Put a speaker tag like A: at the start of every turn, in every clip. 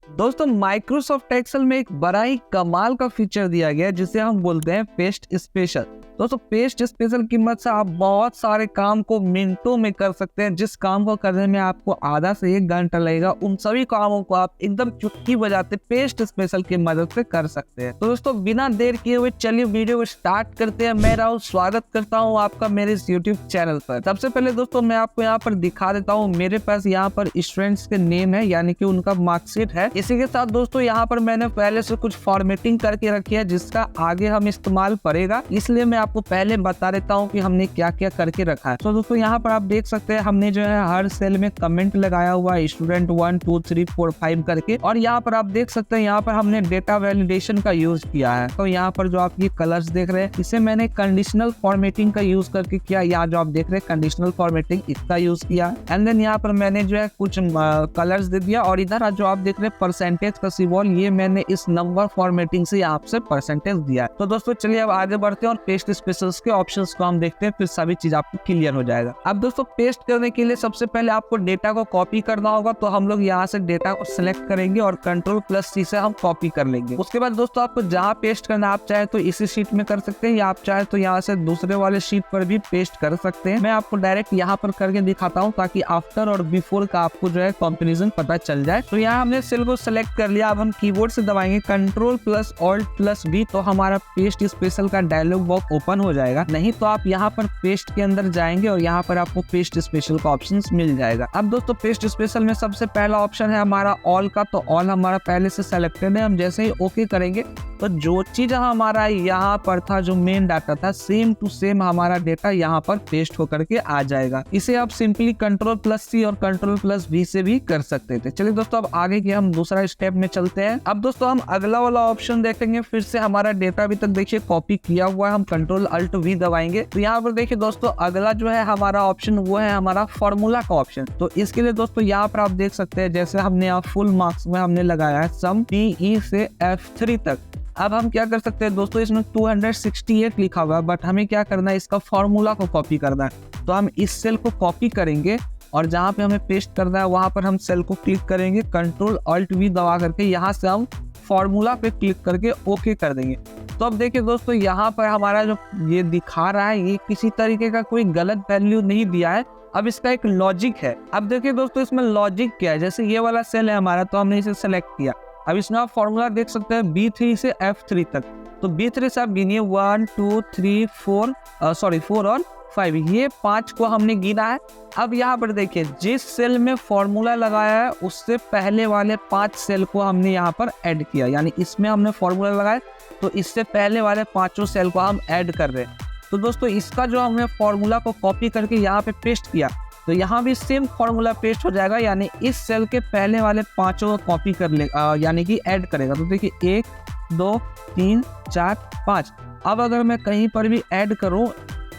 A: दोस्तों Microsoft Excel में एक बड़ा ही कमाल का फीचर दिया गया है जिसे हम बोलते हैं पेस्ट स्पेशल। दोस्तों पेस्ट स्पेशल की मदद से आप बहुत सारे काम को मिनटों में कर सकते हैं। जिस काम को करने में आपको आधा से 1 घंटा लगेगा उन सभी कामों को आप एकदम चुटकी बजाते पेस्ट स्पेशल की मदद से कर सकते हैं। तो दोस्तों बिना देर किए हुए चलिए वीडियो को स्टार्ट करते हैं। मैं राहुल स्वागत करता हूं आपका मेरे इस यूट्यूब चैनल पर। सबसे पहले दोस्तों मैं आपको यहाँ पर दिखा देता हूँ, मेरे पास यहाँ पर स्टूडेंट्स के नेम है यानी कि उनका मार्कशीट है। इसी के साथ दोस्तों यहाँ पर मैंने पहले से कुछ फॉर्मेटिंग करके रखी है जिसका आगे हम इस्तेमाल करेगा, इसलिए मैं आपको पहले बता देता हूँ कि हमने क्या क्या करके रखा है। तो दोस्तों यहाँ पर आप देख सकते हैं हमने जो है हर सेल में कमेंट लगाया हुआ है स्टूडेंट 1 2 3 4 5 करके। और यहाँ पर आप देख सकते हैं यहाँ पर हमने डेटा वैलिडेशन का यूज किया है। तो यहाँ पर जो आप ये कलर्स देख रहे हैं इसे मैंने कंडीशनल फॉर्मेटिंग का यूज करके किया। यहाँ जो आप देख रहे हैं कंडीशनल फॉर्मेटिंग इसका यूज किया। एंड देन यहाँ पर मैंने जो है कुछ कलर्स दे दिया। और इधर जो आप देख रहे हैं परसेंटेज का सिंबल, ये मैंने इस नंबर फॉर्मेटिंग से यहाँ से परसेंटेज दिया है। तो दोस्तों चलिए अब आगे बढ़ते हैं और पेस्ट स्पेशल्स के ऑप्शंस को हम देखते हैं, फिर सभी चीज आपको क्लियर हो जाएगा। अब दोस्तों पेस्ट करने के लिए सबसे पहले आपको डेटा को कॉपी करना होगा। तो हम लोग यहाँ से डेटा को सिलेक्ट करेंगे और Ctrl+C से हम कॉपी कर लेंगे। उसके बाद दोस्तों आपको जहाँ पेस्ट करना आप चाहे तो इसी शीट में कर सकते हैं या आप चाहे तो यहाँ से दूसरे वाले शीट पर भी पेस्ट कर सकते हैं। मैं आपको डायरेक्ट यहाँ पर करके दिखाता हूँ ताकि आफ्टर और बिफोर का आपको जो है कंपैरिजन पता चल जाए। तो यहाँ हमने सेल को सिलेक्ट कर लिया। अब हम कीबोर्ड से दबाएंगे Ctrl+Alt+V तो हमारा पेस्ट स्पेशल का डायलॉग बॉक्स ओपन हो जाएगा। नहीं तो आप यहाँ पर पेस्ट के अंदर जाएंगे और यहाँ पर आपको पेस्ट स्पेशल का ऑप्शन मिल जाएगा। अब दोस्तों पेस्ट स्पेशल में सबसे पहला ऑप्शन है हमारा ऑल का। तो ऑल हमारा पहले से सेलेक्टेड है। हम जैसे ही ओके करेंगे तो जो चीज हमारा यहाँ पर था, जो मेन डाटा था, सेम टू सेम हमारा डेटा यहाँ पर पेस्ट होकर के आ जाएगा। इसे आप सिंपली Ctrl+C और Ctrl+V से भी कर सकते थे। चलिए दोस्तों अब आगे के हम दूसरा स्टेप में चलते हैं। अब दोस्तों हम अगला वाला ऑप्शन देखेंगे। फिर से हमारा डेटा अभी तक देखिए कॉपी किया हुआ है। हम Ctrl+Alt+V दबाएंगे तो यहाँ पर देखिए दोस्तों अगला जो है हमारा ऑप्शन वो है हमारा फॉर्मूला का ऑप्शन। तो इसके लिए दोस्तों यहाँ पर आप देख सकते हैं जैसे हमने यहाँ फुल मार्क्स में हमने लगाया है सम PE से F3 तक। अब हम क्या कर सकते हैं दोस्तों, इसमें 268 लिखा हुआ है बट हमें क्या करना है, इसका फॉर्मूला को कॉपी करना है। तो हम इस सेल को कॉपी करेंगे और जहाँ पे हमें पेस्ट करना है वहां पर हम सेल को क्लिक करेंगे, Ctrl+Alt+V दबा करके यहाँ से हम फॉर्मूला पे क्लिक करके ओके कर देंगे। तो अब देखिए दोस्तों यहाँ पर हमारा जो ये दिखा रहा है ये किसी तरीके का कोई गलत वैल्यू नहीं दिया है। अब इसका एक लॉजिक है। अब देखिए दोस्तों इसमें लॉजिक क्या है, जैसे ये वाला सेल है हमारा तो हमने इसे सेलेक्ट किया। अब इसमें आप फॉर्मूला देख सकते हैं B3 से F3 तक। तो B3 से आप गिनिए 1 2 3 4 और 5, ये 5 को हमने गिना है। अब यहाँ पर देखिए जिस सेल में फॉर्मूला लगाया है उससे पहले वाले 5 सेल को हमने यहाँ पर ऐड किया, यानी इसमें हमने फॉर्मूला लगाया तो इससे पहले वाले 5 सेल को हम ऐड कर रहे हैं। तो दोस्तों इसका जो हमने फॉर्मूला को कॉपी करके यहाँ पे पेस्ट किया तो यहाँ भी सेम फॉर्मूला पेस्ट हो जाएगा, यानी इस सेल के पहले वाले 5 को कॉपी कर ले यानी कि ऐड करेगा। तो देखिए 1 2 3 4 5। अब अगर मैं कहीं पर भी ऐड करूँ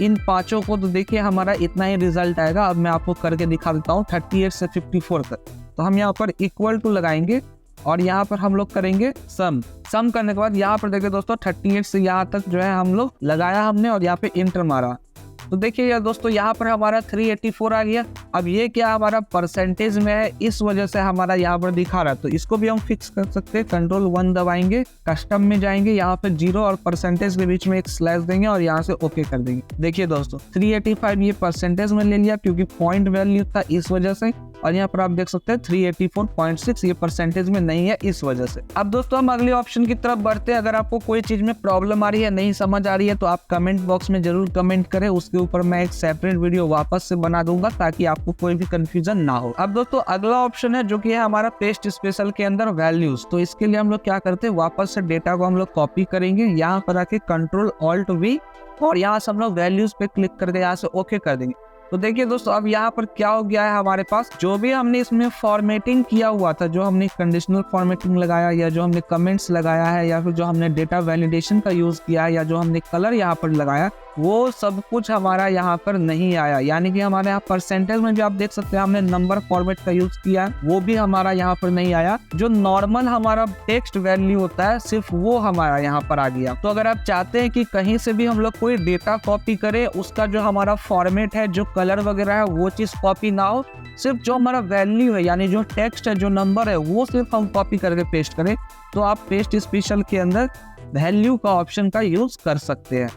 A: इन 5 को तो देखिए हमारा इतना ही रिजल्ट आएगा। अब मैं आपको करके दिखा देता हूँ 38 से 54 तक। तो हम यहाँ पर इक्वल टू लगाएंगे और यहाँ पर हम लोग करेंगे सम करने के बाद यहाँ पर देखिए दोस्तों 38 से यहाँ तक जो है हम लोग लगाया हमने और यहाँ पे इंटर मारा। तो देखिए यार दोस्तों यहाँ पर हमारा 384 आ गया। अब ये क्या हमारा परसेंटेज में है, इस वजह से हमारा यहाँ पर दिखा रहा है। तो इसको भी हम फिक्स कर सकते हैं, Ctrl+1 दबाएंगे, कस्टम में जाएंगे, यहाँ पे 0 और परसेंटेज के बीच में एक स्लैश देंगे और यहाँ से ओके कर देंगे। देखिए दोस्तों 385 ये परसेंटेज में ले लिया क्योंकि पॉइंट वैल्यू था इस वजह से। और यहाँ पर आप देख सकते हैं 384.6 ये परसेंटेज में नहीं है इस वजह से। अब दोस्तों हम अगले ऑप्शन की तरफ बढ़ते हैं। अगर आपको कोई चीज में प्रॉब्लम आ रही है, नहीं समझ आ रही है तो आप कमेंट बॉक्स में जरूर कमेंट करें, उसके ऊपर मैं एक सेपरेट वीडियो वापस से बना दूंगा ताकि आपको कोई भी कंफ्यूजन ना हो। अब दोस्तों अगला ऑप्शन है जो कि है हमारा पेस्ट स्पेशल के अंदर वैल्यूज। तो इसके लिए हम लोग क्या करते हैं, वापस से डेटा को हम लोग कॉपी करेंगे, यहाँ पर आके Ctrl+Alt+V और यहाँ से हम लोग वैल्यूज पे क्लिक करके यहाँ से ओके कर देंगे। तो देखिए दोस्तों अब यहाँ पर क्या हो गया है, हमारे पास जो भी हमने इसमें फॉर्मेटिंग किया हुआ था, जो हमने कंडीशनल फॉर्मेटिंग लगाया या जो हमने कमेंट्स लगाया है या फिर जो हमने डेटा वैलिडेशन का यूज किया है या जो हमने कलर यहाँ पर लगाया, वो सब कुछ हमारा यहाँ पर नहीं आया, यानी कि हमारे यहाँ परसेंटेज में भी आप देख सकते हैं हमने नंबर फॉर्मेट का यूज किया है, वो भी हमारा यहाँ पर नहीं आया। जो नॉर्मल हमारा टेक्स्ट वैल्यू होता है सिर्फ वो हमारा यहाँ पर आ गया। तो अगर आप चाहते हैं कि कहीं से भी हम लोग कोई डेटा कॉपी करें, उसका जो हमारा फॉर्मेट है, जो कलर वगैरह है, वो चीज कॉपी ना हो, सिर्फ जो हमारा वैल्यू है यानी जो टेक्स्ट है, जो नंबर है, वो सिर्फ हम कॉपी करके पेस्ट करें, तो आप पेस्ट स्पेशल के अंदर वैल्यू का ऑप्शन का यूज कर सकते हैं।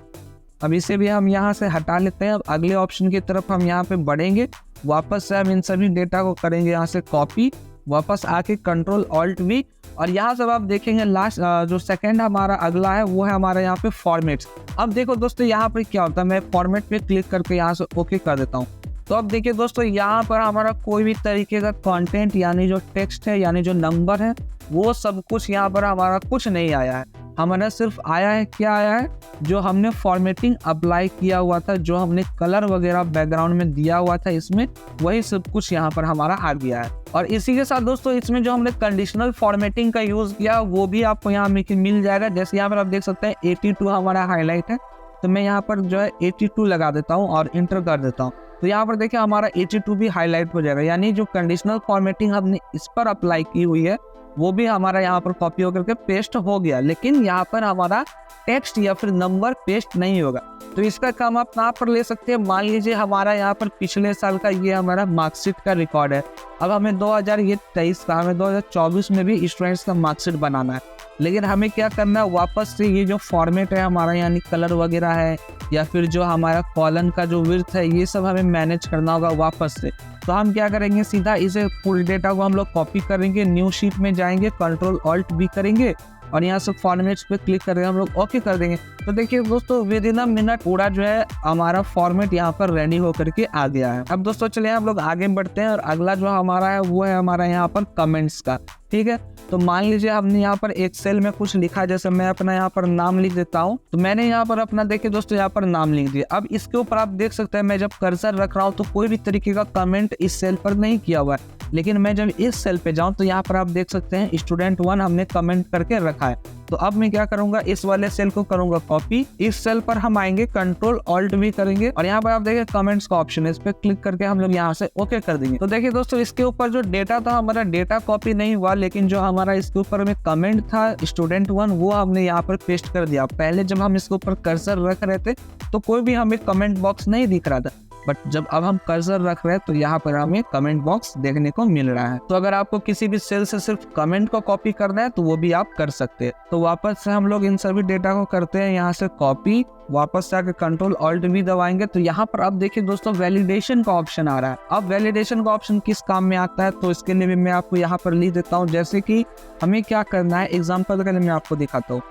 A: अब इसे भी हम यहाँ से हटा लेते हैं। अब अगले ऑप्शन की तरफ हम यहाँ पे बढ़ेंगे। वापस से हम इन सभी डेटा को करेंगे यहाँ से कॉपी, वापस आके कंट्रोल ऑल्ट वी, और यहाँ से आप देखेंगे लास्ट जो सेकंड हमारा अगला है वो है हमारा यहाँ पे फॉर्मेट्स। अब देखो दोस्तों यहाँ पे क्या होता है, मैं फॉर्मेट पे क्लिक करके यहाँ से ओके कर देता हूँ। तो अब देखिए दोस्तों यहाँ पर हमारा कोई भी तरीके का कंटेंट यानी जो टेक्स्ट है यानी जो नंबर है वो सब कुछ यहाँ पर हमारा कुछ नहीं आया है। हमारा सिर्फ आया है, क्या आया है, जो हमने फॉर्मेटिंग अप्लाई किया हुआ था, जो हमने कलर वगैरह बैकग्राउंड में दिया हुआ था इसमें, वही सब कुछ यहाँ पर हमारा आ गया है। और इसी के साथ दोस्तों इसमें जो हमने कंडीशनल फॉर्मेटिंग का यूज किया वो भी आपको यहाँ मिल जाएगा। जैसे यहाँ पर आप देख सकते हैं 82 हमारा हाईलाइट है, तो मैं यहाँ पर जो है 82 लगा देता हूँ और इंटर कर देता हूँ। तो यहाँ पर देखिए हमारा 82 भी हाईलाइट हो जाएगा, यानी जो कंडीशनल फॉर्मेटिंग हमने इस पर अप्लाई की हुई है वो भी हमारा यहाँ पर कॉपी होकर के पेस्ट हो गया, लेकिन यहाँ पर हमारा टेक्स्ट या फिर नंबर पेस्ट नहीं होगा। तो इसका काम आप यहाँ पर ले सकते हैं। मान लीजिए हमारा यहाँ पर पिछले साल का ये हमारा मार्कशीट का रिकॉर्ड है, अब हमें 2023 का, हमें 2024 में भी स्टूडेंट्स का मार्कशीट बनाना है, लेकिन हमें क्या करना है, वापस से ये जो फॉर्मेट है हमारा यानी कलर वगैरह है या फिर जो हमारा कॉलम का जो विड्थ है, ये सब हमें मैनेज करना होगा वापस से। तो हम क्या करेंगे, सीधा इसे फुल डेटा को हम लोग कॉपी करेंगे, न्यू शीट में जाएंगे, कंट्रोल ऑल्ट भी करेंगे और यहाँ से फॉर्मेट्स पे क्लिक करके हम लोग ओके कर देंगे। तो देखिए दोस्तों विद इन अ मिनट पूरा जो है हमारा फॉर्मेट यहाँ पर रेडी होकर के आ गया है। अब दोस्तों चलिए हम लोग आगे बढ़ते हैं और अगला जो हमारा है वो है हमारा यहाँ पर कमेंट्स का। ठीक है, तो मान लीजिए हमने यहाँ पर एक सेल में कुछ लिखा, जैसे मैं अपना यहाँ पर नाम लिख देता हूँ। तो मैंने यहाँ पर अपना देखिए दोस्तों यहाँ पर नाम लिख दिया। अब इसके ऊपर आप देख सकते हैं मैं जब कर्सर रख रहा हूँ तो कोई भी तरीके का कमेंट इस सेल पर नहीं किया हुआ है, लेकिन मैं जब इस सेल पे जाऊँ तो यहाँ पर आप देख सकते हैं स्टूडेंट 1 हमने कमेंट करके रखा है। तो अब मैं क्या करूंगा, इस वाले सेल को करूंगा कॉपी, इस सेल पर हम आएंगे, कंट्रोल ऑल्ट भी करेंगे और यहाँ पर आप देखिए कमेंट्स का ऑप्शन है, इस पे क्लिक करके हम लोग यहाँ से ओके कर देंगे। तो देखिए दोस्तों इसके ऊपर जो डेटा था हमारा डेटा कॉपी नहीं हुआ, लेकिन जो हमारा इसके ऊपर में कमेंट था स्टूडेंट 1 वो हमने यहाँ पर पेस्ट कर दिया। पहले जब हम इसके ऊपर कर्सर रख रहे थे तो कोई भी हमें कमेंट बॉक्स नहीं दिख रहा था, बट जब अब हम कर्सर रख रहे हैं तो यहाँ पर हमें कमेंट बॉक्स देखने को मिल रहा है। तो अगर आपको किसी भी सेल से सिर्फ कमेंट को कॉपी करना है तो वो भी आप कर सकते हैं। तो वापस से हम लोग इन सभी डेटा को करते हैं यहाँ से कॉपी, वापस से आकर कंट्रोल ऑल्ट भी दबाएंगे। तो यहाँ पर आप देखिए दोस्तों वैलिडेशन का ऑप्शन आ रहा है। अब वैलिडेशन का ऑप्शन किस काम में आता है तो इसके लिए भी मैं आपको यहाँ पर लिख देता हूँ। जैसे कि हमें क्या करना है, एग्जाम्पल के लिए मैं आपको दिखाता हूँ।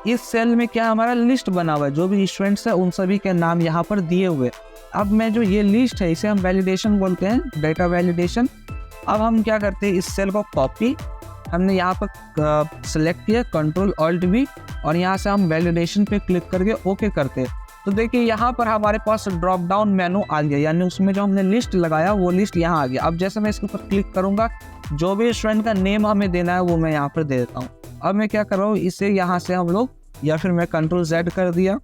A: इस सेल में क्या हमारा लिस्ट बना हुआ है, जो भी स्टूडेंट्स है उन सभी के नाम यहाँ पर दिए हुए। अब मैं जो ये लिस्ट है इसे हम वैलिडेशन बोलते हैं, डेटा वैलिडेशन। अब हम क्या करते हैं, इस सेल को कॉपी हमने यहाँ पर सिलेक्ट किया, कंट्रोल ऑल्ट भी, और यहाँ से हम वैलिडेशन पे क्लिक करके ओके करते हैं। तो देखिए यहाँ पर हमारे पास ड्रॉप डाउन मेनू आ गया, यानी उसमें जो हमने लिस्ट लगाया वो लिस्ट यहाँ आ गया। अब जैसे मैं इसके ऊपर क्लिक करूंगा, जो भी स्टूडेंट का नेम हमें देना है वो मैं यहाँ पर दे देता हूँ। अब मैं क्या कर रहा हूँ, इसे यहाँ से हम लोग, या फिर मैं कंट्रोल Z कर दिया,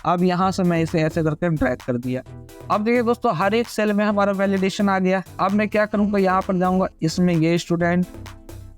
A: अब यहाँ से मैं इसे ऐसे करके ड्रैग कर दिया। अब देखिए दोस्तों हर एक सेल में हमारा वैलिडेशन आ गया। अब मैं क्या करूँगा, यहाँ पर जाऊँगा, इसमें ये स्टूडेंट,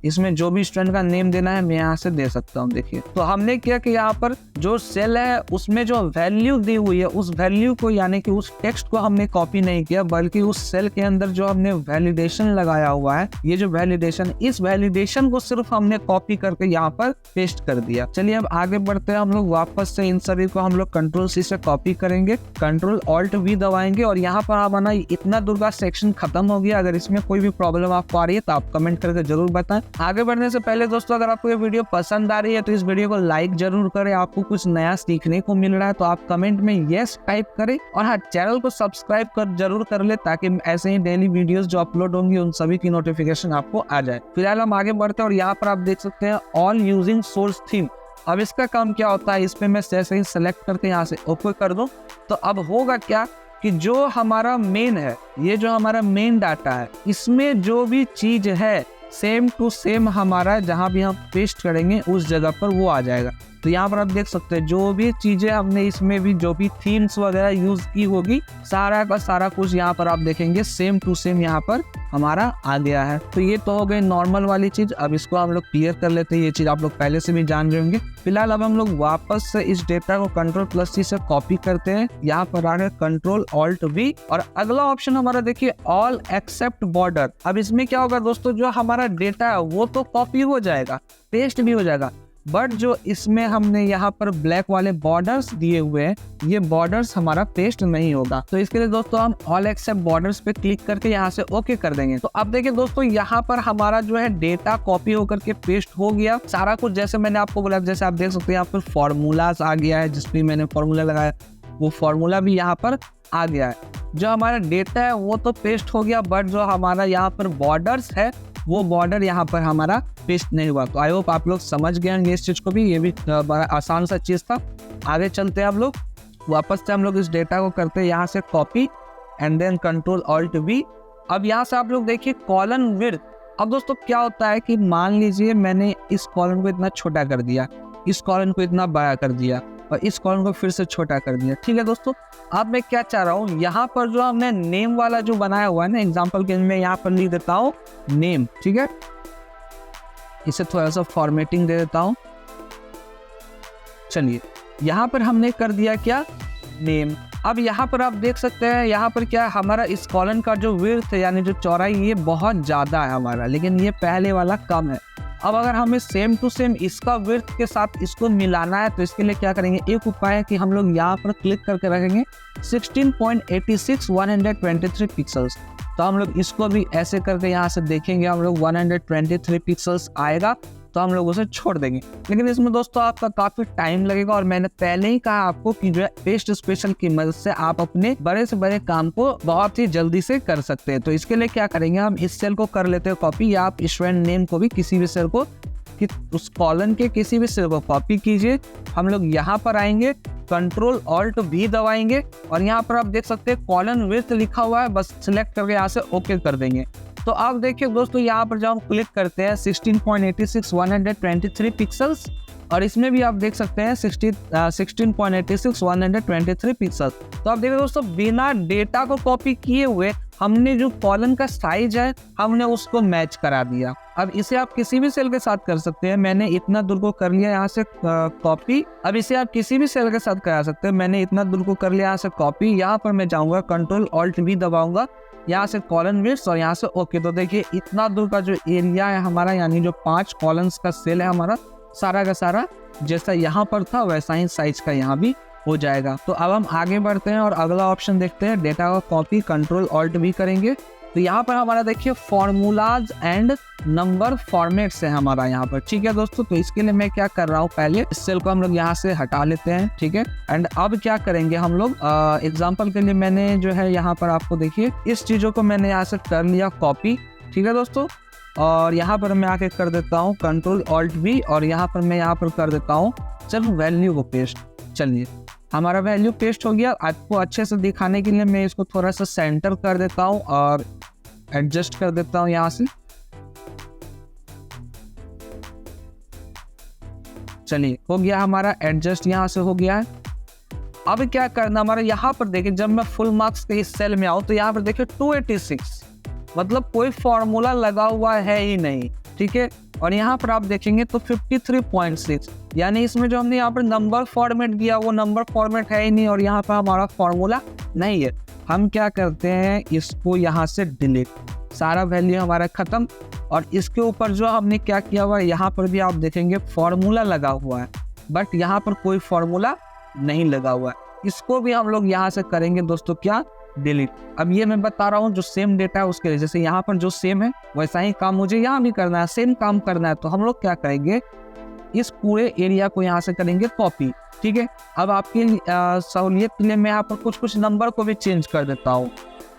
A: इसमें जो भी स्टूडेंट का नेम देना है मैं यहाँ से दे सकता हूँ। देखिए तो हमने क्या कि यहाँ पर जो सेल है उसमें जो वैल्यू दी हुई है उस वैल्यू को, यानी कि उस टेक्स्ट को हमने कॉपी नहीं किया, बल्कि उस सेल के अंदर जो हमने वैलिडेशन लगाया हुआ है, ये जो वैलिडेशन, इस वैलिडेशन को सिर्फ हमने कॉपी करके यहाँ पर पेस्ट कर दिया। चलिए अब आगे बढ़ते हैं हम लोग। वापस से इन सभी को हम लोग कंट्रोल C से कॉपी करेंगे, कंट्रोल ऑल्ट V दबाएंगे और यहाँ पर हमारा इतना दूर का सेक्शन खत्म हो गया। अगर इसमें कोई भी प्रॉब्लम आपको आ रही है तो आप कमेंट करके जरूर बताएं। आगे बढ़ने से पहले दोस्तों अगर आपको ये वीडियो पसंद आ रही है तो इस वीडियो को लाइक जरूर करें। आपको कुछ नया सीखने को मिल रहा है तो आप कमेंट में यस टाइप करें, और हाँ चैनल को सब्सक्राइब कर जरूर कर ले, ताकि ऐसे ही डेली वीडियोस जो अपलोड होंगी उन सभी की नोटिफिकेशन आपको आ जाए। फिलहाल हम आगे बढ़ते हैं और यहाँ पर आप देख सकते हैं ऑल यूजिंग सोर्स थीम। अब इसका काम क्या होता है, इस पे मैं जैसे ही सेलेक्ट करके यहाँ से ओके कर दूं तो अब होगा क्या कि जो हमारा मेन है, ये जो हमारा मेन डाटा है, इसमें जो भी चीज है सेम टू सेम हमारा जहाँ भी हम पेस्ट करेंगे उस जगह पर वो आ जाएगा। तो यहाँ पर आप देख सकते हैं जो भी चीजें हमने इसमें भी जो भी थीम्स वगैरह यूज की होगी सारा का सारा कुछ यहाँ पर आप देखेंगे सेम टू सेम यहाँ पर हमारा आ गया है। तो ये तो हो गई नॉर्मल वाली चीज। अब इसको हम लोग क्लियर कर लेते हैं, ये चीज आप लोग पहले से भी जान रहे होंगे। फिलहाल अब हम लोग वापस से इस डेटा को Ctrl+C से कॉपी करते हैं, यहाँ पर आ गए Ctrl+Alt+V और अगला ऑप्शन हमारा देखिए ऑल एक्सेप्ट बॉर्डर। अब इसमें क्या होगा दोस्तों, जो हमारा डेटा है वो तो कॉपी हो जाएगा, पेस्ट भी हो जाएगा, बट जो इसमें हमने यहाँ पर ब्लैक वाले बॉर्डर्स दिए हुए हैं ये बॉर्डर्स हमारा पेस्ट नहीं होगा। तो इसके लिए दोस्तों हम ऑल एक्सेप्ट बॉर्डर्स पे क्लिक करके यहाँ से ओके कर देंगे। तो अब देखिए दोस्तों यहाँ पर हमारा जो है डेटा कॉपी होकर के पेस्ट हो गया सारा कुछ। जैसे मैंने आपको बोला, जैसे आप देख सकते हैं यहाँ पर फॉर्मूलाज आ गया है, जिसमें मैंने फॉर्मूला लगाया वो फॉर्मूला भी यहाँ पर आ गया है। जो हमारा डेटा है वो तो पेस्ट हो गया, बट जो हमारा यहाँ पर बॉर्डर्स है वो बॉर्डर यहाँ पर हमारा पेस्ट नहीं हुआ। तो आई होप आप लोग समझ गए होंगे इस चीज को भी, ये भी बड़ा आसान सा चीज था। आगे चलते हैं हम लोग, वापस से हम लोग इस डेटा को करते हैं यहाँ से कॉपी एंड देन Ctrl+Alt+V। अब यहाँ से आप लोग देखिए कॉलम विड्थ। अब दोस्तों क्या होता है कि मान लीजिए मैंने इस कॉलम को इतना छोटा कर दिया, इस कॉलम को इतना बड़ा कर दिया और इस कॉलम को फिर से छोटा कर दिया। ठीक है दोस्तों, अब मैं क्या चाह रहा हूँ, यहाँ पर जो हमने नेम वाला जो बनाया हुआ है ना, एग्जांपल के लिए मैं यहाँ पर लिख देता हूँ नेम। ठीक है, इसे थोड़ा सा फॉर्मेटिंग दे देता हूँ। चलिए यहाँ पर हमने कर दिया क्या, नेम। अब यहाँ पर आप देख सकते हैं यहाँ पर क्या हमारा इस कॉलम का जो विड्थ है यानी जो चौड़ाई ये बहुत ज़्यादा है हमारा, लेकिन ये पहले वाला कम है। अब अगर हमें सेम टू सेम इसका विड्थ के साथ इसको मिलाना है तो इसके लिए क्या करेंगे, एक उपाय है कि हम लोग यहाँ पर क्लिक करके रखेंगे 16.86 123 पिक्सल्स। तो हम लोग इसको भी ऐसे करके यहाँ से देखेंगे, हम लोग 123 पिक्सल्स आएगा तो हम लोग उसे छोड़ देंगे। लेकिन इसमें दोस्तों आपका काफी टाइम लगेगा और मैंने पहले ही कहा आपको कि जो है पेस्ट स्पेशल की मदद से आप अपने बड़े से बड़े काम को बहुत ही जल्दी से कर सकते हैं। तो इसके लिए क्या करेंगे, हम इस सेल को कर लेते हैं कॉपी, या आप स्टूडेंट नेम को भी किसी भी सेल को उस कॉलम के किसी भी सेल को कॉपी कीजिए। हम लोग यहाँ पर आएंगे, Ctrl+Alt+V दबाएंगे और यहाँ पर आप देख सकते हैं कॉलम विड्थ लिखा हुआ है, बस सिलेक्ट करके यहाँ से ओके कर देंगे। तो आप देखिए दोस्तों यहाँ पर जब हम क्लिक करते हैं 16.86 123 पिक्सल्स और इसमें भी आप देख सकते हैं 16.86 123 पिक्सल्स। तो आप देखिए दोस्तों बिना डेटा को कॉपी किए हुए हमने जो कॉलम का साइज है हमने उसको मैच करा दिया। अब इसे आप किसी भी सेल के साथ कर सकते हैं, मैंने इतना दूर को कर लिया यहाँ से कॉपी। अब इसे आप किसी भी सेल के साथ करा सकते हैं, मैंने इतना दूर को कर लिया यहाँ से कॉपी। यहाँ पर मैं जाऊँगा Ctrl+Alt+V दबाऊंगा, यहाँ से कॉलम विड्थ और यहाँ से ओके। तो देखिए इतना दूर का जो एरिया है हमारा यानी जो 5 कॉलम्स का सेल है हमारा सारा का सारा जैसा यहाँ पर था वैसा ही साइज का यहाँ भी हो जाएगा। तो अब हम आगे बढ़ते हैं और अगला ऑप्शन देखते हैं, डेटा का कॉपी Ctrl+Alt+V करेंगे। तो यहाँ पर हमारा देखिए फॉर्मूलाज एंड नंबर फॉर्मेट्स है हमारा यहाँ पर। ठीक है दोस्तों, तो इसके लिए मैं क्या कर रहा हूँ, पहले इस सेल को हम लोग यहाँ से हटा लेते हैं। ठीक है, एंड अब क्या करेंगे हम लोग, एग्जाम्पल के लिए मैंने जो है यहाँ पर आपको देखिए इस चीजों को मैंने यहाँ से कर लिया कॉपी। ठीक है दोस्तों, और यहाँ पर मैं आके कर देता हूँ Ctrl+Alt+V और यहाँ पर मैं यहाँ पर कर देता हूँ चलो वैल्यू को पेस्ट। चलिए हमारा वैल्यू पेस्ट हो गया। आपको अच्छे से दिखाने के लिए मैं इसको थोड़ा सा सेंटर कर देता हूँ और एडजस्ट कर देता हूँ यहाँ से। चलिए हो गया हमारा एडजस्ट, यहाँ से हो गया है। अब क्या करना हमारा, यहाँ पर देखिए जब मैं फुल मार्क्स के इस सेल में आऊँ तो यहाँ पर देखिए 286 मतलब कोई फॉर्मूला लगा हुआ है ही नहीं। ठीक है, और यहाँ पर आप देखेंगे तो 53.6 यानी इसमें जो हमने यहाँ पर नंबर फॉर्मेट दिया वो नंबर फॉर्मेट है ही नहीं और यहाँ पर हमारा फॉर्मूला नहीं है। हम क्या करते हैं, इसको यहाँ से डिलीट, सारा वैल्यू हमारा खत्म। और इसके ऊपर जो हमने क्या किया हुआ है यहाँ पर भी आप देखेंगे फॉर्मूला लगा हुआ है, बट यहाँ पर कोई फॉर्मूला नहीं लगा हुआ है। इसको भी हम लोग यहाँ से करेंगे दोस्तों क्या, डिलीट। अब ये मैं बता रहा हूँ जो सेम डेटा है उसके लिए, जैसे यहाँ पर जो सेम है वैसा ही काम मुझे यहाँ भी करना है, सेम काम करना है। तो हम लोग क्या करेंगे, इस पूरे एरिया को यहाँ से करेंगे कॉपी। ठीक है, अब आपकी सहूलियत के लिए मैं यहाँ पर कुछ नंबर को भी चेंज कर देता हूँ।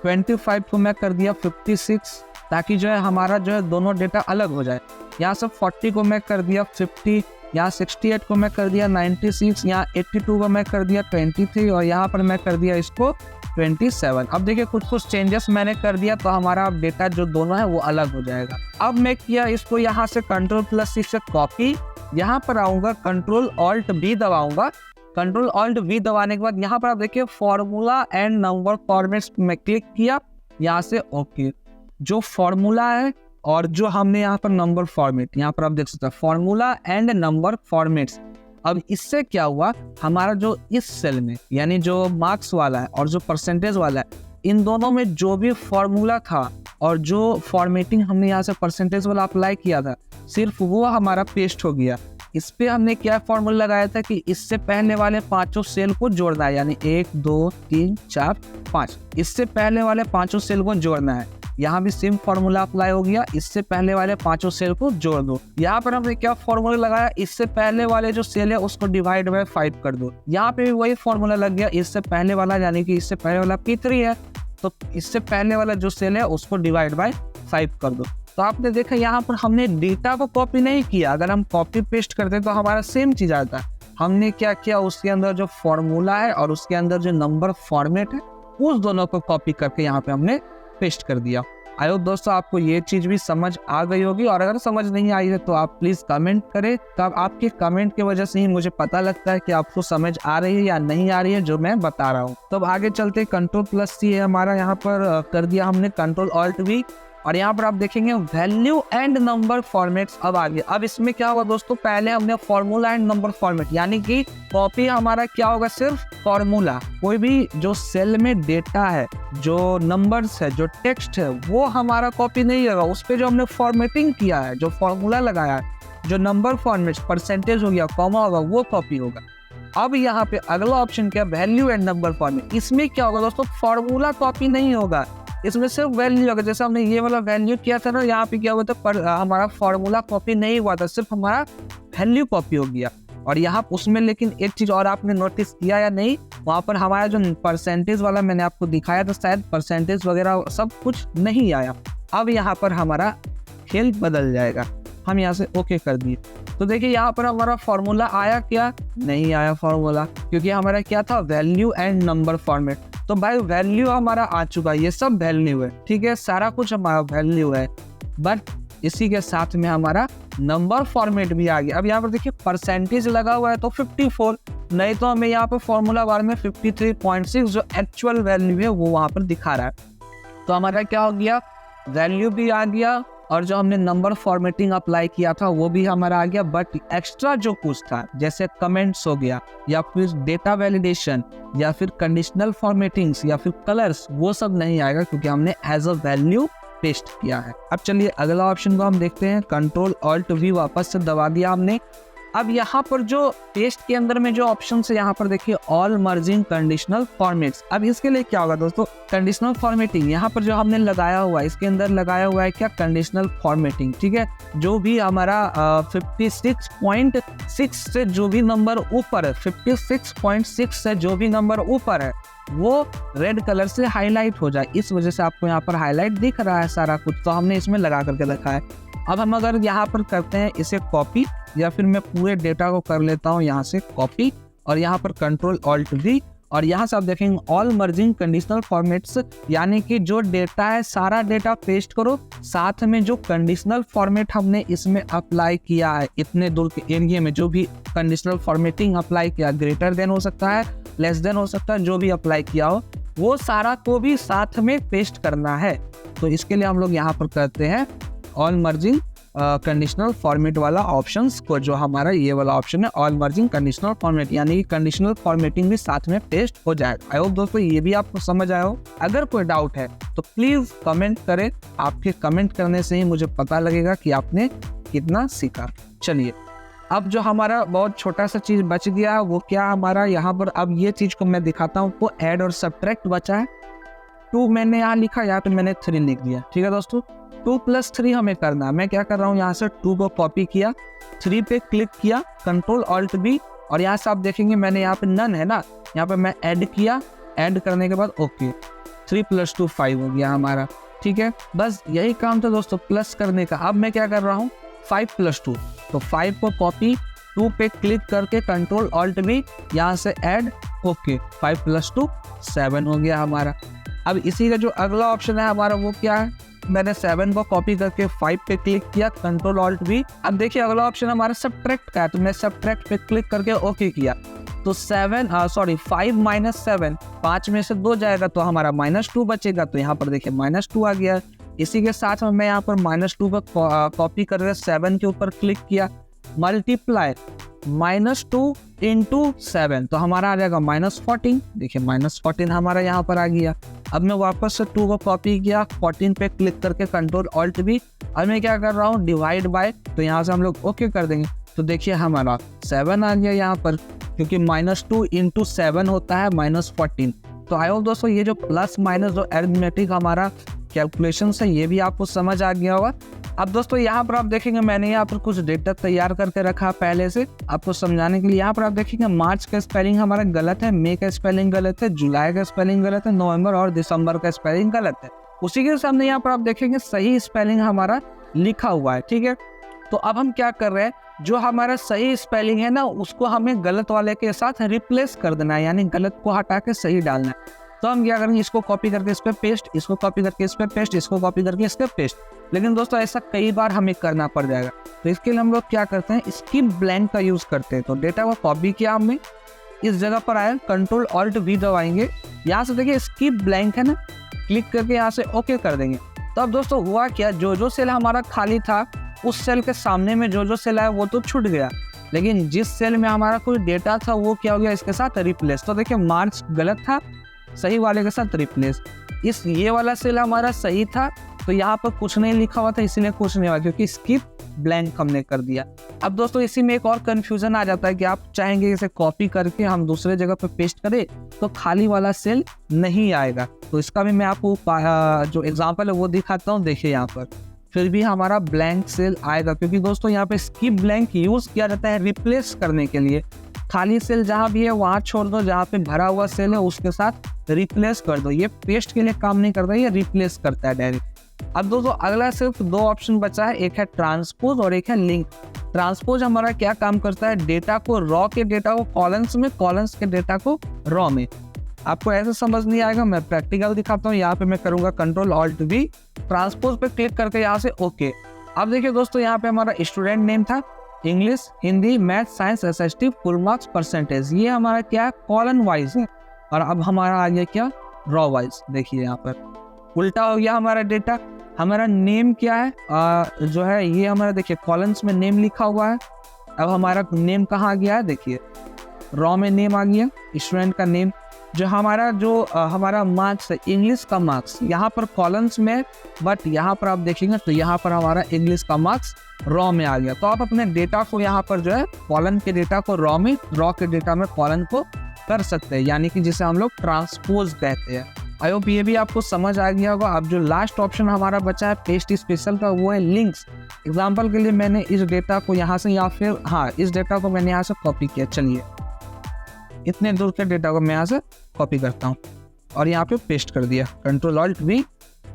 A: 25 को मैं कर दिया 56 ताकि जो है हमारा जो है दोनों डेटा अलग हो जाए। यहाँ से 40 को मैं कर दिया 50, यहाँ 68 को मैं कर दिया 96, यहाँ 82 को मैं कर दिया 23 और यहाँ पर मैं कर दिया इसको 27। अब देखिए कुछ चेंजेस मैंने कर दिया तो हमारा डेटा जो दोनों है वो अलग हो जाएगा। अब मैं किया इसको यहाँ से Ctrl+C से कॉपी यहाँ पर आऊंगा, कंट्रोल ऑल्ट वी दबाऊंगा। कंट्रोल ऑल्ट वी दबाने के बाद यहाँ पर आप देखिए फॉर्मूला एंड नंबर फॉर्मेट्स में क्लिक किया, यहाँ से ओके। जो फॉर्मूला है और जो हमने यहाँ पर नंबर फॉर्मेट, यहाँ पर आप देख सकते हैं फॉर्मूला एंड नंबर फॉर्मेट्स। अब इससे क्या हुआ, हमारा जो इस सेल में यानी जो मार्क्स वाला है और जो परसेंटेज वाला है, इन दोनों में जो भी फॉर्मूला था और जो फॉर्मेटिंग हमने यहाँ से परसेंटेज वाला अप्लाई किया था, सिर्फ वो हमारा पेस्ट हो गया। इस पे हमने क्या फॉर्मूला लगाया था कि इससे पहले वाले पांचों सेल को जोड़ना है, यानी 1 2 3 4 5, इससे पहले वाले पांचों सेल को जोड़ना है। यहाँ भी सेम फॉर्मूला अप्लाई हो गया, इससे पहले वाले पांचों सेल को जोड़ दो। यहाँ पर हमने क्या फॉर्मूला लगाया, इससे पहले वाले जो सेल है उसको डिवाइड बाय 5 कर दो। यहाँ पे भी वही फॉर्मूला लग गया, इससे पहले वाला यानी कि इससे पहले वाला P3 है, तो इससे पहले वाला जो सेल है उसको डिवाइड बाय 5 कर दो। तो आपने देखा यहाँ पर हमने डेटा को कॉपी नहीं किया। अगर हम कॉपी पेस्ट करते तो हमारा सेम चीज आता। हमने क्या किया, उसके अंदर जो फॉर्मूला है और उसके अंदर जो नंबर फॉर्मेट है, उस दोनों को कॉपी करके यहाँ पे हमने पेस्ट कर दिया। आई होप दोस्तों आपको ये चीज भी समझ आ गई होगी, और अगर समझ नहीं आई है तो आप प्लीज कमेंट करें। तब आपके कमेंट की वजह से ही मुझे पता लगता है कि आपको समझ आ रही है या नहीं आ रही है जो मैं बता रहा हूँ। तो आगे चलते, कंट्रोल+C है हमारा, यहाँ पर कर दिया हमने कंट्रोल ऑल्ट वी, और यहाँ पर आप देखेंगे वैल्यू एंड नंबर फॉर्मेट्स अब आ गया। अब इसमें क्या होगा दोस्तों, पहले हमने फॉर्मूला एंड नंबर फॉर्मेट, यानी कि कॉपी हमारा क्या होगा, सिर्फ फॉर्मूला। कोई भी जो सेल में डेटा है, जो नंबर्स है, जो टेक्स्ट है, वो हमारा कॉपी नहीं होगा। उस पर जो हमने फॉर्मेटिंग किया है, जो फॉर्मूला लगाया है, जो नंबर फॉर्मेट, परसेंटेज हो गया, कॉमा होगा, वो कॉपी होगा। अब यहाँ पे अगला ऑप्शन क्या, वैल्यू एंड नंबर फॉर्मेट। इसमें क्या होगा दोस्तों, फॉर्मूला कॉपी नहीं होगा, इसमें सिर्फ वैल्यू होगा। जैसे हमने ये वाला वैल्यू किया था ना, यहाँ पे क्या हुआ था, पर हमारा फॉर्मूला कॉपी नहीं हुआ था, सिर्फ हमारा वैल्यू कॉपी हो गया। और यहाँ उसमें लेकिन एक चीज और आपने नोटिस किया या नहीं, वहाँ पर हमारा जो परसेंटेज वाला मैंने आपको दिखाया था, शायद परसेंटेज वगैरह सब कुछ नहीं आया। अब यहाँ पर हमारा खेल बदल जाएगा। हम यहाँ से ओके कर दिए, तो देखिए यहाँ पर हमारा फॉर्मूला आया, क्या नहीं आया फॉर्मूला, क्योंकि हमारा क्या था, वैल्यू एंड नंबर फॉर्मेट। तो भाई वैल्यू हमारा आ चुका है, ये सब वैल्यू है, ठीक है, सारा कुछ हमारा वैल्यू है, बट इसी के साथ में हमारा नंबर फॉर्मेट भी आ गया। अब यहाँ पर देखिए परसेंटेज लगा हुआ है तो 54, नहीं तो हमें यहाँ पर फॉर्मूला बार में 53.6 जो एक्चुअल वैल्यू है वो वहाँ पर दिखा रहा है। तो हमारा क्या हो गया, वैल्यू भी आ गया, और जो हमने नंबर फॉर्मेटिंग अप्लाई किया था वो भी हमारा आ गया। बट एक्स्ट्रा जो कुछ था, जैसे कमेंट्स हो गया, या फिर डेटा वैलिडेशन, या फिर कंडीशनल फॉर्मेटिंग्स, या फिर कलर्स, वो सब नहीं आएगा, क्योंकि हमने एज अ वैल्यू पेस्ट किया है। अब चलिए अगला ऑप्शन को हम देखते हैं। कंट्रोल ऑल्ट वी वापस से दबा दिया हमने। अब यहाँ पर जो पेस्ट के अंदर में जो ऑप्शन है, यहाँ पर देखिए ऑल मर्जिंग कंडीशनल फॉर्मेट्स। अब इसके लिए क्या होगा दोस्तों, कंडीशनल फॉर्मेटिंग यहाँ पर जो हमने लगाया हुआ है, इसके अंदर लगाया हुआ है क्या, कंडीशनल फॉर्मेटिंग, ठीक है। जो भी हमारा 56.6 से जो भी नंबर ऊपर है, 56.6 से जो भी नंबर ऊपर है, वो रेड कलर से हाईलाइट हो जाए। इस वजह से आपको यहाँ पर हाईलाइट दिख रहा है सारा कुछ, तो हमने इसमें लगा करके रखा है। अब हम अगर यहाँ पर करते हैं इसे कॉपी, या फिर मैं पूरे डेटा को कर लेता हूँ यहाँ से कॉपी, और यहाँ पर कंट्रोल ऑल्ट वी, और यहाँ से आप देखेंगे ऑल मर्जिंग कंडीशनल फॉर्मेट्स, यानी कि जो डेटा है सारा डेटा पेस्ट करो, साथ में जो कंडीशनल फॉर्मेट हमने इसमें अप्लाई किया है, इतने दूर के एरिया में जो भी कंडीशनल फॉर्मेटिंग अप्लाई किया, ग्रेटर देन हो सकता है, लेस देन हो सकता है, जो भी अप्लाई किया हो, वो सारा को भी साथ में पेस्ट करना है। तो इसके लिए हम लोग यहाँ पर करते हैं ऑल मर्जिंग कंडीशनल फॉर्मेट वाला ऑप्शंस को, जो हमारा ये वाला ऑप्शन है ऑल मर्जिंग कंडीशनल फॉर्मेट, यानी कि कंडीशनल फॉर्मेटिंग भी साथ में पेस्ट हो जाएगा। आई होप दोस्तों ये भी आपको समझ आया हो। अगर कोई डाउट है तो प्लीज कमेंट करें, आपके कमेंट करने से ही मुझे पता लगेगा कि आपने कितना सीखा। चलिए अब जो हमारा बहुत छोटा सा चीज बच गया वो क्या, हमारा यहाँ पर अब ये चीज को मैं दिखाता हूँ, वो ऐड और सब्ट्रैक्ट बचा है। 2 मैंने यहाँ लिखा, यहाँ पे मैंने 3 लिख दिया, ठीक है दोस्तों। 2 + 3 हमें करना है। मैं क्या कर रहा हूँ, यहाँ से 2 को कॉपी किया, 3 पे क्लिक किया, कंट्रोल ऑल्ट बी, और यहाँ से आप देखेंगे मैंने यहाँ पे नन है ना, यहाँ पे मैं ऐड किया, ऐड करने के बाद ओके, 3 + 2 5 हो गया हमारा, ठीक है। बस यही काम था दोस्तों प्लस करने का। अब मैं क्या कर रहा हूँ, 5 + 2, तो 5 को कॉपी, 2 पे क्लिक करके कंट्रोल ऑल्ट बी, यहाँ से ऐड, ओके, 5 + 2 7 हो गया हमारा। अब इसी का जो अगला ऑप्शन है हमारा वो क्या है, मैंने 7 को कॉपी करके 5 पे क्लिक किया, कंट्रोल ऑल्ट वी। अब देखिए अगला ऑप्शन हमारा सब्ट्रैक्ट का है, तो मैं सब्ट्रैक्ट पे क्लिक करके ओके किया। तो 5 माइनस 7, 5 में से 2 जाएगा तो हमारा -2 बचेगा, तो यहाँ पर देखिए -2 आ गया। इसी के साथ में मैं यहाँ पर -2 पर कॉपी करके 7 के ऊपर क्लिक किया, मल्टीप्लाई -2 इंटू 7, तो हमारा आ जाएगा -14। देखिए -14 हमारा यहाँ पर आ गया। अब मैं वापस से 2 को कॉपी किया, 14 पे क्लिक करके कंट्रोल ऑल्ट भी। अब मैं क्या कर रहा हूँ, डिवाइड बाय, तो यहाँ से हम लोग ओके कर देंगे। तो देखिए हमारा 7 आ गया यहाँ पर, क्योंकि -2 इंटू 7 होता है -14। तो आई होप दोस्तों ये जो प्लस माइनस जो अरिथमेटिक हमारा कैलकुलेशन है ये भी आपको समझ आ गया होगा। अब दोस्तों यहाँ पर आप देखेंगे मैंने यहाँ पर कुछ डेटा तैयार करके रखा पहले से आपको समझाने के लिए। यहाँ पर आप देखेंगे मार्च का स्पेलिंग हमारा गलत है, मई का स्पेलिंग गलत है, जुलाई का स्पेलिंग गलत है, नवंबर और दिसंबर का स्पेलिंग गलत है। उसी के सामने यहाँ पर आप देखेंगे सही स्पेलिंग हमारा लिखा हुआ है, ठीक है। तो अब हम क्या कर रहे हैं, जो हमारा सही स्पेलिंग है ना उसको हमें गलत वाले के साथ रिप्लेस कर देना है, यानी गलत को हटा के सही डालना है। तो हम क्या करेंगे, इसको कॉपी करके इस पे पेस्ट, इसको कॉपी करके इस पे पेस्ट, इसको कॉपी करके इस पे पेस्ट। लेकिन दोस्तों ऐसा कई बार हमें करना पड़ जाएगा, तो इसके लिए हम लोग क्या करते हैं, स्किप ब्लैंक का यूज करते हैं। तो डेटा को कॉपी किया हमने, इस जगह पर आया, कंट्रोल ऑल्ट वी दबाएंगे, यहाँ से देखिए स्किप ब्लैंक है ना, क्लिक करके यहाँ से ओके कर देंगे। तो अब दोस्तों हुआ क्या, जो सेल हमारा खाली था उस सेल के सामने में जो सेल आया वो तो छूट गया, लेकिन जिस सेल में हमारा कोई डेटा था वो क्या हो गया, इसके साथ रिप्लेस। तो देखिए मार्च गलत था, सही वाले के साथ रिप्लेस। ये वाला सेल हमारा सही था, तो यहाँ पर कुछ नहीं लिखा हुआ था इसलिए कुछ नहीं हुआ, क्योंकि स्किप ब्लैंक हमने कर दिया। अब दोस्तों इसी में एक और कंफ्यूजन आ जाता है कि आप चाहेंगे इसे कॉपी करके हम दूसरे जगह पे पेस्ट करें तो खाली वाला सेल नहीं आएगा। तो इसका भी मैं आपको जो एग्जांपल है वो दिखाता हूँ। देखिए यहाँ पर फिर भी हमारा ब्लैंक सेल आएगा, क्योंकि दोस्तों यहाँ पे स्किप ब्लैंक यूज किया जाता है रिप्लेस करने के लिए। खाली सेल जहाँ भी है वहाँ छोड़ दो, जहाँ पे भरा हुआ सेल है उसके साथ रिप्लेस कर दो। ये पेस्ट के लिए काम नहीं करता, ये रिप्लेस करता है डायरेक्ट। अब दोस्तों अगला सिर्फ 2 ऑप्शन बचा है, एक है ट्रांसपोज और एक है लिंक। ट्रांसपोज हमारा क्या काम करता है, डेटा को रॉ के डेटा को कॉलम्स में, कॉलम्स के डेटा को रॉ में। आपको ऐसे समझ नहीं आएगा, मैं प्रैक्टिकल दिखाता हूँ। यहाँ पे मैं करूंगा कंट्रोल ऑल्ट वी, ट्रांसपोज पे क्लिक करके यहाँ से ओके। अब देखिए दोस्तों यहाँ पे हमारा स्टूडेंट नेम था, English, Hindi, math, science, SST, full marks, percentage. ये हमारा क्या है, कॉलम वाइज है। और अब हमारा आ गया क्या, रॉ वाइज। देखिए यहाँ पर उल्टा हो गया हमारा डेटा। हमारा नेम क्या है, जो है ये हमारा देखिए कॉलम्स में नेम लिखा हुआ है। अब हमारा नेम कहाँ गया है, देखिए रॉ में नेम आ गया, स्टूडेंट का नेम। जो हमारा मार्क्स है, इंग्लिश का मार्क्स, यहाँ पर कॉलम्स में, बट यहाँ पर आप देखेंगे तो यहाँ पर हमारा इंग्लिश का मार्क्स रॉ में आ गया। तो आप अपने डेटा को यहाँ पर जो है कॉलम के डेटा को रॉ में, रॉ के डेटा में कॉलम को कर सकते हैं, यानी कि जिसे हम लोग ट्रांसपोज कहते हैं। आई होप ये भी आपको समझ आ गया होगा। अब जो लास्ट ऑप्शन हमारा बचा है पेस्ट स्पेशल का, वो है लिंक्स। एग्जाम्पल के लिए मैंने इस डेटा को यहाँ से, या फिर इस डेटा को मैंने यहाँ से कॉपी किया। चलिए इतने दूर के डेटा को मैं यहाँ से कॉपी करता हूँ और यहाँ पे पेस्ट कर दिया, कंट्रोल ऑल्ट वी,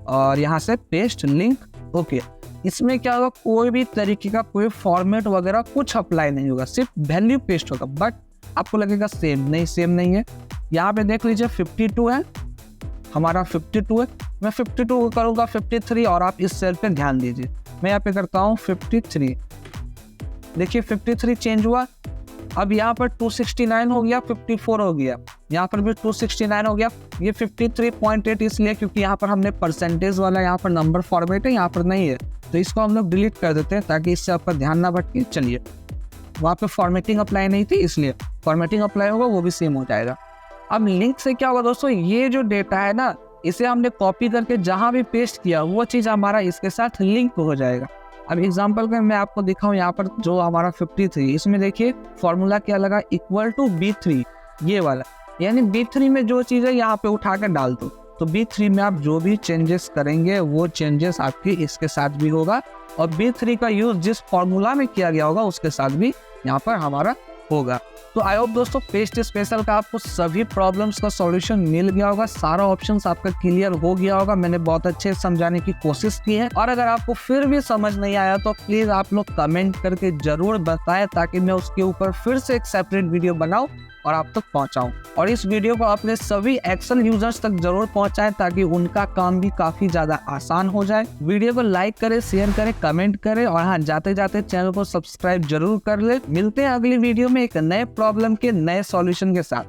A: और यहाँ से पेस्ट लिंक ओके। इसमें क्या होगा, कोई भी तरीके का कोई फॉर्मेट वगैरह कुछ अप्लाई नहीं होगा, सिर्फ वैल्यू पेस्ट होगा। बट आपको लगेगा सेम नहीं है। यहाँ पे देख लीजिए 52 है, हमारा 52 है। मैं 52 को करूँगा 53, और आप इस सेल पे ध्यान दीजिए, मैं यहाँ पे करता हूँ 53। देखिए 53 चेंज हुआ। अब यहाँ पर 269 हो गया, 54 हो गया, यहाँ पर भी 269 हो गया। ये 53.8 इसलिए क्योंकि यहाँ पर हमने परसेंटेज वाला यहाँ पर नंबर फॉर्मेट है, यहाँ पर नहीं है, तो इसको हम लोग डिलीट कर देते हैं ताकि इससे आपका ध्यान ना भटके। चलिए वहाँ पे फॉर्मेटिंग अप्लाई नहीं थी, इसलिए फॉर्मेटिंग अप्लाई होगा, वो भी सेम हो जाएगा। अब लिंक से क्या होगा दोस्तों, ये जो डेटा है ना, इसे हमने कॉपी करके जहाँ भी पेस्ट किया वो चीज़ हमारा इसके साथ लिंक हो जाएगा। अब एग्जांपल का मैं आपको दिखाऊं, यहाँ पर जो हमारा 53, इसमें देखिए फॉर्मूला क्या लगा, इक्वल टू B3, ये वाला, यानी B3 में जो चीज़ है यहाँ पे उठा कर डाल दो। तो B3 में आप जो भी चेंजेस करेंगे वो चेंजेस आपके इसके साथ भी होगा, और B3 का यूज जिस फॉर्मूला में किया गया होगा उसके साथ भी यहाँ पर हमारा होगा। तो आई होप दोस्तों पेस्ट स्पेशल का आपको सभी प्रॉब्लम्स का सॉल्यूशन मिल गया होगा, सारा ऑप्शंस आपका क्लियर हो गया होगा। मैंने बहुत अच्छे से समझाने की कोशिश की है, और अगर आपको फिर भी समझ नहीं आया तो प्लीज आप लोग कमेंट करके जरूर बताएं, ताकि मैं उसके ऊपर फिर से एक सेपरेट वीडियो बनाऊं और आप तक पहुंचाऊं। और इस वीडियो को अपने सभी एक्सेल यूजर्स तक जरूर पहुंचाएं ताकि उनका काम भी काफी ज्यादा आसान हो जाए। वीडियो को लाइक करें, शेयर करें, कमेंट करें और हाँ, जाते जाते चैनल को सब्सक्राइब जरूर कर ले। मिलते हैं अगली वीडियो में एक नए प्रॉब्लम के नए सॉल्यूशन के साथ।